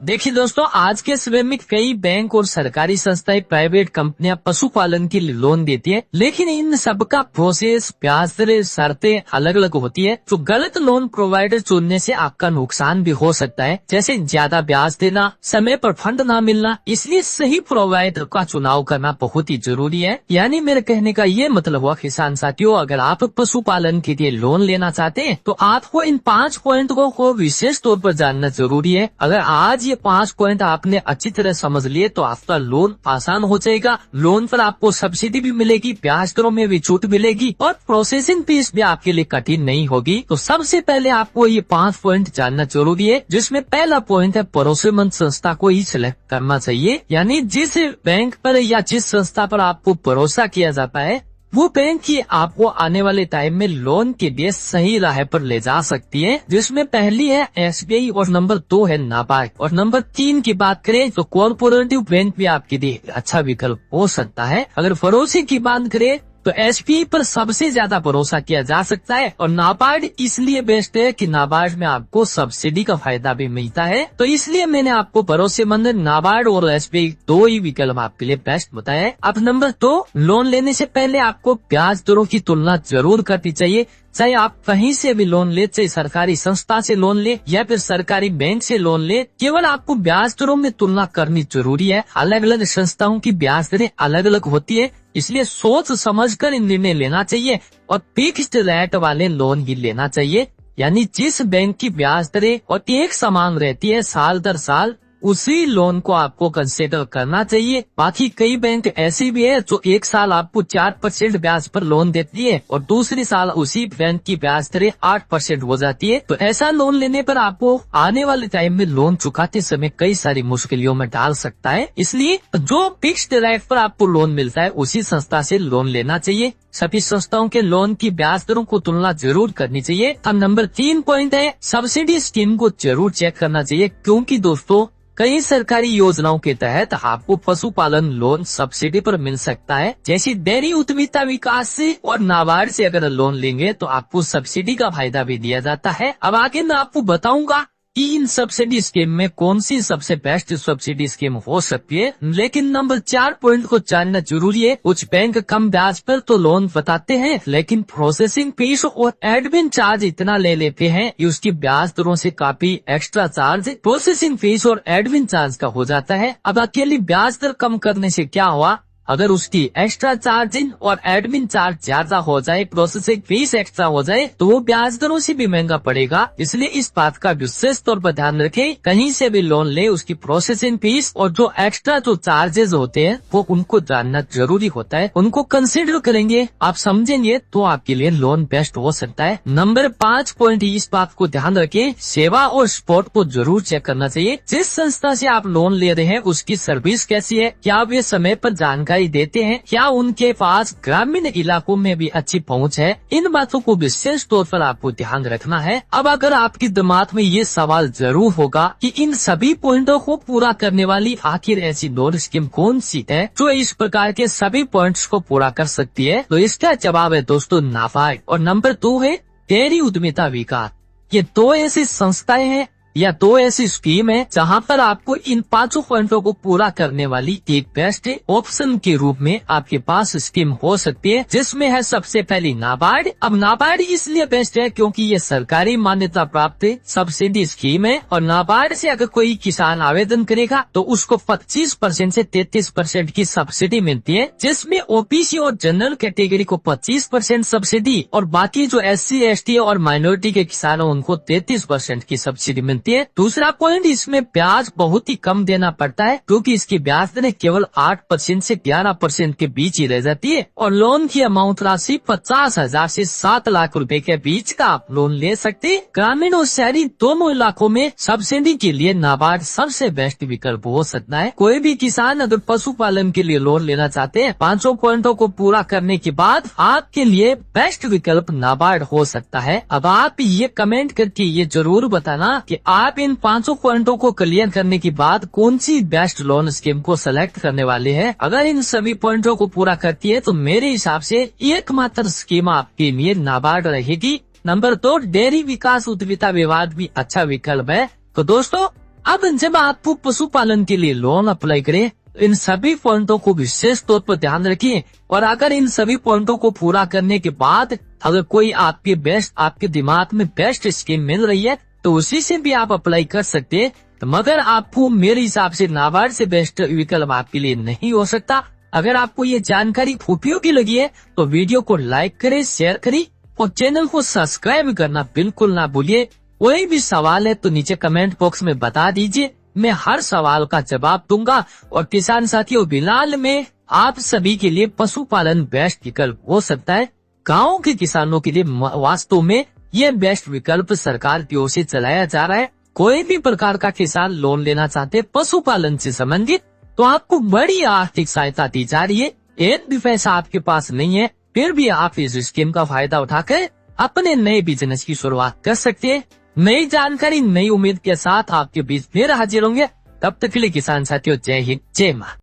देखिए दोस्तों, आज के समय में कई बैंक और सरकारी संस्थाएं, प्राइवेट कंपनियां पशुपालन के लिए लोन देती है, लेकिन इन सबका प्रोसेस, ब्याज दरें, शर्तें अलग अलग होती है। तो गलत लोन प्रोवाइडर चुनने से आपका नुकसान भी हो सकता है, जैसे ज्यादा ब्याज देना, समय पर फंड ना मिलना। इसलिए सही प्रोवाइडर का चुनाव करना बहुत ही जरूरी है। यानी मेरे कहने का ये मतलब हुआ किसान साथियों, अगर आप पशुपालन के लिए लोन लेना चाहते हैं तो आपको इन 5 पॉइंट को विशेष तौर पर जानना जरूरी है। अगर आज ये 5 पॉइंट आपने अच्छी तरह समझ लिए तो आपका लोन आसान हो जाएगा। लोन पर आपको सब्सिडी भी मिलेगी, ब्याज दरों में भी छूट मिलेगी और प्रोसेसिंग फीस भी आपके लिए कठिन नहीं होगी। तो सबसे पहले आपको ये 5 पॉइंट जानना जरूरी है, जिसमें पहला पॉइंट है भरोसेमंद संस्था को ही सिलेक्ट करना चाहिए। यानी जिस बैंक पर या जिस संस्था पर आपको भरोसा किया जाता है, वो बैंक ही आपको आने वाले टाइम में लोन के लिए सही राह पर ले जा सकती है। जिसमें पहली है एसबीआई और नंबर 2 है नाबार्ड और नंबर 3 की बात करें तो कोऑपरेटिव बैंक भी आपके लिए अच्छा विकल्प हो सकता है। अगर भरोसे की बात करें तो एसबीआई पर सबसे ज्यादा भरोसा किया जा सकता है और नाबार्ड इसलिए बेस्ट है कि नाबार्ड में आपको सब्सिडी का फायदा भी मिलता है। तो इसलिए मैंने आपको भरोसेमंद नाबार्ड और एसबीआई 2 ही विकल्प आपके लिए बेस्ट बताया है। अब नंबर 2, लोन लेने से पहले आपको ब्याज दरों की तुलना जरूर करनी चाहिए। चाहे आप कहीं से भी लोन ले, चाहे सरकारी संस्था से लोन ले या फिर सरकारी बैंक से लोन ले, केवल आपको ब्याज दरों में तुलना करनी जरूरी है। अलग अलग संस्थाओं की ब्याज दरें अलग अलग होती है, इसलिए सोच समझकर निर्णय लेना चाहिए और फिक्स्ड रेट वाले लोन ही लेना चाहिए। यानी जिस बैंक की ब्याज दरें और एक समान रहती है साल दर साल, उसी लोन को आपको कंसिडर करना चाहिए। बाकी कई बैंक ऐसी भी है जो एक साल आपको 4% ब्याज पर लोन देती है और दूसरी साल उसी बैंक की ब्याज दरें 8% हो जाती है। तो ऐसा लोन लेने पर आपको आने वाले टाइम में लोन चुकाते समय कई सारी मुश्किलों में डाल सकता है। इसलिए जो फिक्स्ड रेट पर आपको लोन मिलता है उसी संस्था से लोन लेना चाहिए। सभी संस्थाओं के लोन की ब्याज दरों को तुलना जरूर करनी चाहिए। अब नंबर 3 पॉइंट है सब्सिडी स्कीम को जरूर चेक करना चाहिए, क्योंकि दोस्तों कई सरकारी योजनाओं के तहत आपको पशुपालन लोन सब्सिडी पर मिल सकता है। जैसे डेयरी उद्यमिता विकास से और नाबार्ड से अगर लोन लेंगे तो आपको सब्सिडी का फायदा भी दिया जाता है। अब आगे मैं आपको बताऊंगा कि इन सब्सिडी स्कीम में कौन सी सबसे बेस्ट सब्सिडी स्कीम हो सकती है। लेकिन नंबर 4 पॉइंट को जानना जरूरी है। कुछ बैंक कम ब्याज पर तो लोन बताते हैं, लेकिन प्रोसेसिंग फीस और एडमिन चार्ज इतना ले लेते हैं कि उसकी ब्याज दरों से काफी एक्स्ट्रा चार्ज प्रोसेसिंग फीस और एडमिन चार्ज का हो जाता है। अब अकेली ब्याज दर कम करने से क्या हुआ, अगर उसकी एक्स्ट्रा चार्जिंग और एडमिन चार्ज ज्यादा हो जाए, प्रोसेसिंग फीस एक्स्ट्रा हो जाए, तो वो ब्याज दरों से भी महंगा पड़ेगा। इसलिए इस बात का विशेष तौर पर ध्यान रखें। कहीं से भी लोन ले, उसकी प्रोसेसिंग फीस और जो एक्स्ट्रा जो चार्जेस होते हैं वो उनको जानना जरूरी होता है। उनको कंसिडर करेंगे, आप समझेंगे तो आपके लिए लोन बेस्ट हो सकता है। नंबर 5 पॉइंट इस बात को ध्यान रखें, सेवा और सपोर्ट को जरूर चेक करना चाहिए। जिस संस्था से आप लोन ले रहे हैं उसकी सर्विस कैसी है, क्या वे समय पर जानकारी देते हैं, क्या उनके पास ग्रामीण इलाकों में भी अच्छी पहुंच है। इन बातों को विशेष तौर पर आपको ध्यान रखना है। अब अगर आपके दिमाग में ये सवाल जरूर होगा कि इन सभी पॉइंटों को पूरा करने वाली आखिर ऐसी लोन स्कीम कौन सी है जो इस प्रकार के सभी पॉइंट्स को पूरा कर सकती है, तो इसका जवाब है दोस्तों नाबार्ड और नंबर 2 है डेयरी उद्यमिता विकास। ये 2 ऐसी संस्थाएं हैं या 2 ऐसी स्कीम है जहां पर आपको इन 5 पॉइंटों को पूरा करने वाली एक बेस्ट ऑप्शन के रूप में आपके पास स्कीम हो सकती है, जिसमें है सबसे पहली नाबार्ड। अब नाबार्ड इसलिए बेस्ट है क्योंकि ये सरकारी मान्यता प्राप्त सब्सिडी स्कीम है और नाबार्ड से अगर कोई किसान आवेदन करेगा तो उसको 25% से 33% की सब्सिडी मिलती है, जिसमें ओबीसी और जनरल कैटेगरी को 25% सब्सिडी और बाकी जो SC ST और माइनॉरिटी के किसान हैं उनको 33% की सब्सिडी मिलती है। दूसरा पॉइंट, इसमें ब्याज बहुत ही कम देना पड़ता है क्योंकि इसकी ब्याज दरें केवल 8% से 11% के बीच ही रह जाती है और लोन की अमाउंट राशि 50,000 से 7 लाख रुपए के बीच का आप लोन ले सकते हैं। ग्रामीण और शहरी दोनों इलाकों में सब्सिडी के लिए नाबार्ड सबसे बेस्ट विकल्प हो सकता है। कोई भी किसान अगर पशुपालन के लिए लोन लेना चाहते हैं, 5 पॉइंटों को पूरा करने के बाद आपके लिए बेस्ट विकल्प नाबार्ड हो सकता है। अब आप ये कमेंट करके ये जरूर बताना कि आप इन 5 पॉइंटों को क्लियर करने के बाद कौन सी बेस्ट लोन स्कीम को सेलेक्ट करने वाले हैं। अगर इन सभी पॉइंटों को पूरा करती है तो मेरे हिसाब से एकमात्र स्कीम आपके लिए नाबार्ड रहेगी। नंबर 2, डेयरी विकास उद्यमिता विवाद भी अच्छा विकल्प है। तो दोस्तों अब जब आप पशुपालन के लिए लोन अप्लाई करें, इन सभी पॉइंटों को विशेष तौर पर ध्यान रखिए। और अगर इन सभी पॉइंटों को पूरा करने के बाद अगर कोई आपके दिमाग में बेस्ट स्कीम मिल रही है तो उसी से भी आप अप्लाई कर सकते हैं। तो मगर आपको मेरे हिसाब से नाबार्ड से बेस्ट विकल्प आपके लिए नहीं हो सकता। अगर आपको ये जानकारी उपयोगी लगी है तो वीडियो को लाइक करें, शेयर करें और चैनल को सब्सक्राइब करना बिल्कुल ना भूलिए। कोई भी सवाल है तो नीचे कमेंट बॉक्स में बता दीजिए, मैं हर सवाल का जवाब दूंगा। और किसान साथियों, फिलहाल में आप सभी के लिए पशुपालन बेस्ट विकल्प हो सकता है। गाँव के किसानों के लिए वास्तव में ये बेस्ट विकल्प सरकार की ओर से चलाया जा रहा है। कोई भी प्रकार का किसान लोन लेना चाहते पशुपालन से संबंधित तो आपको बड़ी आर्थिक सहायता दी जा रही है। एक भी पैसा आपके पास नहीं है, फिर भी आप इस स्कीम का फायदा उठाकर अपने नए बिजनेस की शुरुआत कर सकते हैं। नई जानकारी, नई उम्मीद के साथ आपके बीच फिर हाजिर होंगे। तब तक के लिए किसान साथियों, जय हिंद, जय मां।